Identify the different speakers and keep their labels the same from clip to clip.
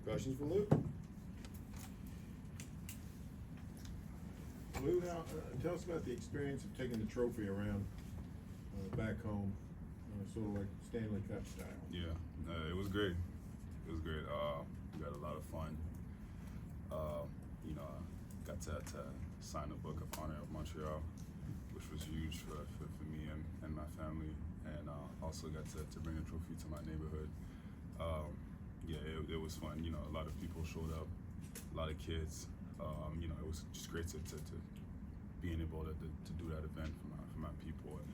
Speaker 1: Questions for Lou?
Speaker 2: Lou, now tell us about the experience of taking the trophy around back home, sort of like Stanley Cup style.
Speaker 3: Yeah, it was great. It was great. We had a lot of fun. Got to sign the Book of Honor of Montreal, which was huge for me and my family, and also got to bring a trophy to my neighborhood. It was fun. A lot of people showed up, a lot of kids. It was just great to being able to do that event for my people, and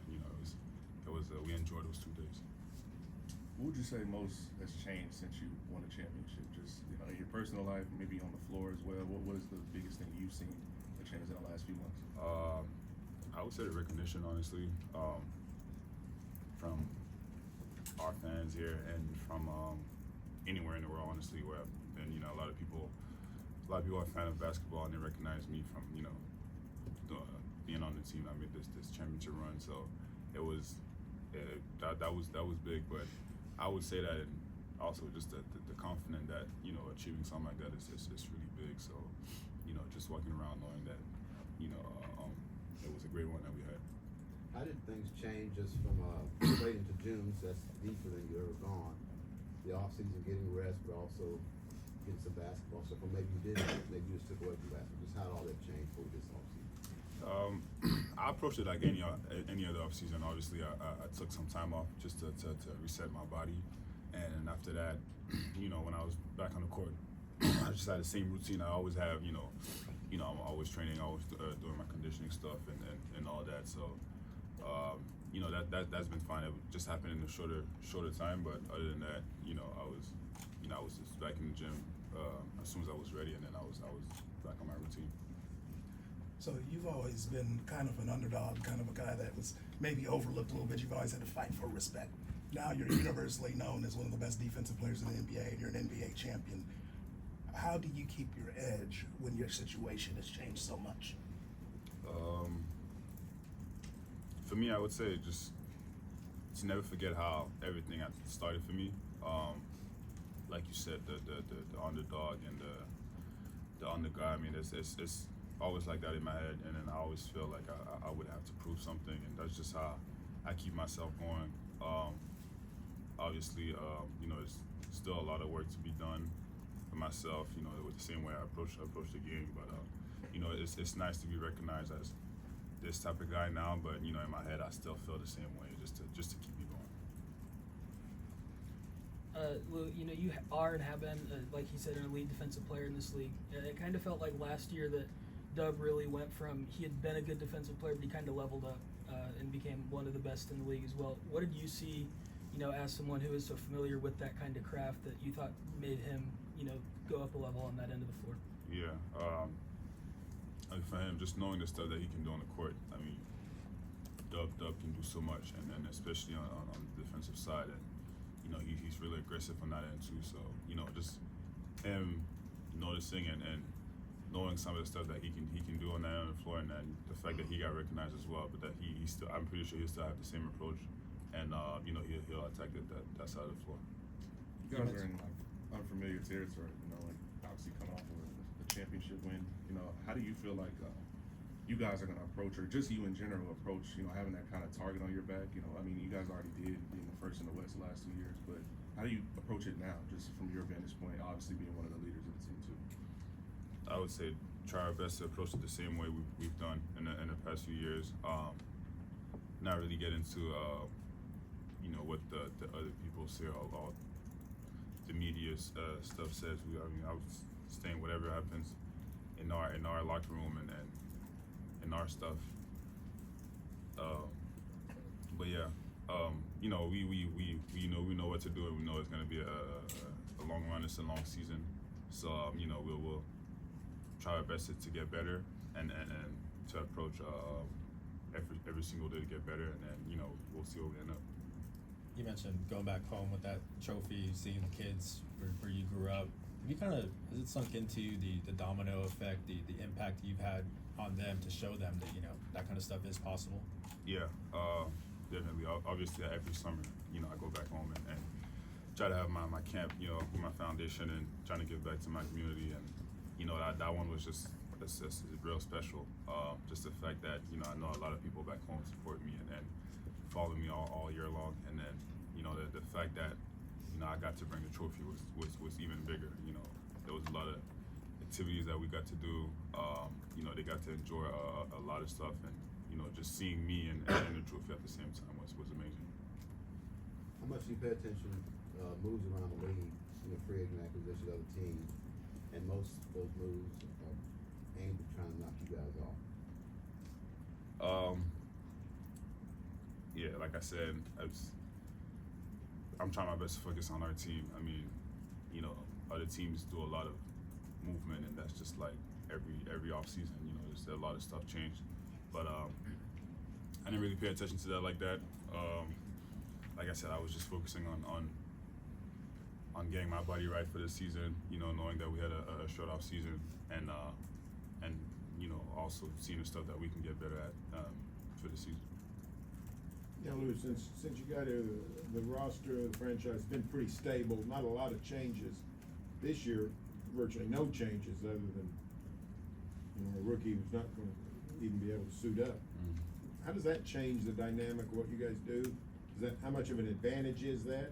Speaker 3: we enjoyed those 2 days.
Speaker 4: What would you say most has changed since you won a championship? Just in your personal life, maybe on the floor as well. What is the biggest thing you've seen that changed in the last few months?
Speaker 3: I would say the recognition, honestly, from our fans here and from anywhere in the world, honestly. Where I've been, a lot of people are a fan of basketball, and they recognize me from being on the team. I made this championship run, so it was that was big. But I would say that, and also just the confidence that achieving something like that is really big. So just walking around knowing that it was a great one that we had.
Speaker 1: How did things change just from late into June? So that's deeper than you've ever gone. The off season, getting rest, but also getting some basketball stuff. Or maybe you didn't. Maybe you just took away from basketball. Just how did all that change for this off season?
Speaker 3: I approached it like any other off season. Obviously, I took some time off just to reset my body, and after that, when I was back on the court, I just had the same routine I always have. I'm always training, always doing my conditioning stuff and all that. So, that's been fine. It just happened in a shorter time. But other than that, I was just back in the gym as soon as I was ready, and then I was back on my routine.
Speaker 5: So you've always been kind of an underdog, kind of a guy that was maybe overlooked a little bit. You've always had to fight for respect. Now you're universally known as one of the best defensive players in the NBA, and you're an NBA champion. How do you keep your edge when your situation has changed so much?
Speaker 3: For me, I would say just to never forget how everything started for me. Like you said, the underdog and the underguy. I mean, it's always like that in my head, and then I always feel like I would have to prove something, and that's just how I keep myself going. Obviously, there's still a lot of work to be done for myself, with the same way I approach the game, but it's nice to be recognized as this type of guy now, but in my head I still feel the same way, just to keep me going.
Speaker 6: Lou, you are and have been, like he said, an elite defensive player in this league. It kind of felt like last year that Dub really went from, he had been a good defensive player, but he kind of leveled up and became one of the best in the league as well. What did you see, as someone who is so familiar with that kind of craft, that you thought made him, go up a level on that end of the floor?
Speaker 3: Yeah, for him, just knowing the stuff that he can do on the court. I mean, Dub can do so much, and especially on the defensive side, and he's really aggressive on that end too. So just him noticing and knowing some of the stuff that he can do on that end of the floor, and then the fact that he got recognized as well, but that he still, I'm pretty sure he'll still have the same approach, and he'll attack that side of the floor.
Speaker 4: You guys are in unfamiliar territory, obviously coming off of a championship win. How do you feel like you guys are going to approach, or just you in general approach, having that kind of target on your back? You guys already did being the first in the West the last 2 years, but how do you approach it now, just from your vantage point, obviously being one of the leaders of the team too?
Speaker 3: I would say try our best to approach it the same way we've done in the past few years. Not really get into what the other people say or the media stuff says. I was staying whatever happens in our locker room and in our stuff. But yeah, we know what to do, and we know it's going to be a long run. It's a long season, so we'll try our best to get better and to approach every single day to get better, and then we'll see where we end up.
Speaker 7: You mentioned going back home with that trophy, seeing the kids where you grew up. Has it sunk into the domino effect, the impact you've had on them to show them that that kind of stuff is possible?
Speaker 3: Yeah, definitely. Obviously, every summer, I go back home and try to have my camp, you know, with my foundation and trying to give back to my community. And, you know, that one was just it's real special. Just the fact that, you know, I know a lot of people back home support me and follow me all year long. And then, you know, the fact that, you know, I got to bring the trophy was even bigger. You know, there was a lot of activities that we got to do. You know, they got to enjoy a lot of stuff, and, you know, just seeing me and the trophy at the same time was amazing.
Speaker 1: How much do you pay attention moves around the league, you know, free agent acquisition of the team, and most of those moves are aimed at trying to knock you guys off?
Speaker 3: Yeah, like I said, I'm trying my best to focus on our team. I mean, you know, other teams do a lot of movement, and that's just like every off season. You know, there's a lot of stuff changed, but I didn't really pay attention to that like that. Like I said, I was just focusing on getting my body right for this season. You know, knowing that we had a short off season, and you know, also seeing the stuff that we can get better at for the season.
Speaker 2: Now, Lou, since you got here, the roster, the franchise has been pretty stable. Not a lot of changes. This year, virtually no changes other than, you know, a rookie who's not going to even be able to suit up. How does that change the dynamic of what you guys do? Is that, how much of an advantage is that?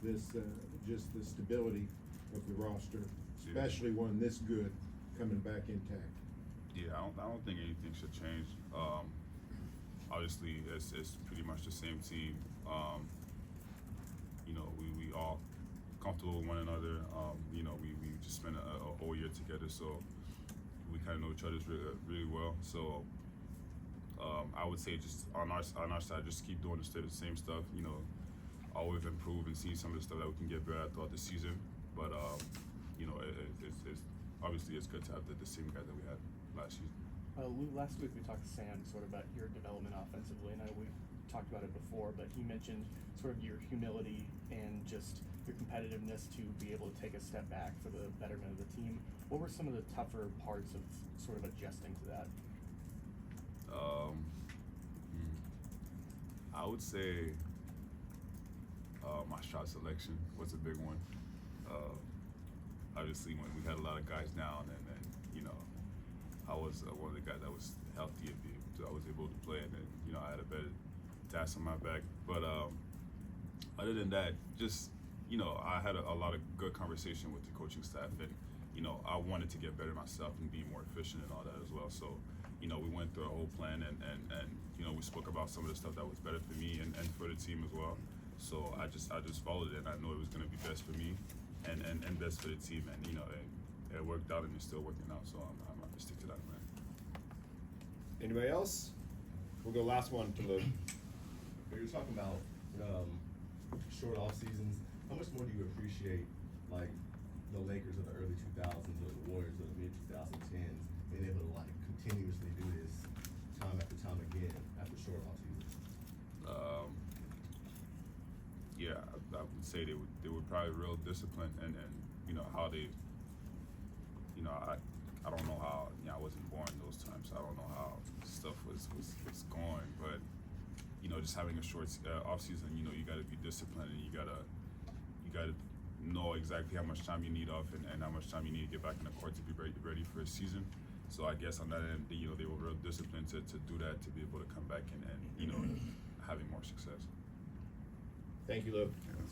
Speaker 2: This just the stability of the roster, especially one this good, coming back intact.
Speaker 3: Yeah, I don't think anything should change. Obviously, it's pretty much the same team. You know, we all comfortable with one another. You know, we just spent a whole year together, so we kind of know each other really well. So I would say just on our side, just keep doing the same stuff. You know, always improve and see some of the stuff that we can get better at throughout the season. But you know, it's obviously it's good to have the same guys that we had last season.
Speaker 8: Lou, last week we talked to Sam sort of about your development offensively, and I know we've talked about it before, but he mentioned sort of your humility and just your competitiveness to be able to take a step back for the betterment of the team. What were some of the tougher parts of sort of adjusting to that?
Speaker 3: I would say my shot selection was a big one. Obviously, when we had a lot of guys down, and you know, I was one of the guys that was healthy and I was able to play, and then, you know, I had a better task on my back. But other than that, just, you know, I had a lot of good conversation with the coaching staff, and, you know, I wanted to get better myself and be more efficient and all that as well. So, you know, we went through a whole plan, and you know, we spoke about some of the stuff that was better for me and for the team as well. So I just followed it, and I knew it was going to be best for me and best for the team, and, you know, it worked out, and it's still working out. So I'm going to stick to that plan.
Speaker 9: Anybody else? We'll go last one to Lou.
Speaker 10: When you're talking about short off seasons, how much more do you appreciate like the Lakers of the early 2000s or the Warriors of the mid 2010s being able to like continuously do this time after time again after short off seasons?
Speaker 3: Yeah, I would say they were probably real disciplined, and you know how they, you know, I don't know how, you know, I wasn't born those times, so I don't know how stuff was going, but, you know, just having a short off season, you know, you got to be disciplined, and you gotta know exactly how much time you need off and how much time you need to get back in the court to be ready for a season. So I guess on that end, you know, they were real disciplined to do that, to be able to come back and you know, having more success.
Speaker 9: Thank you, Lou.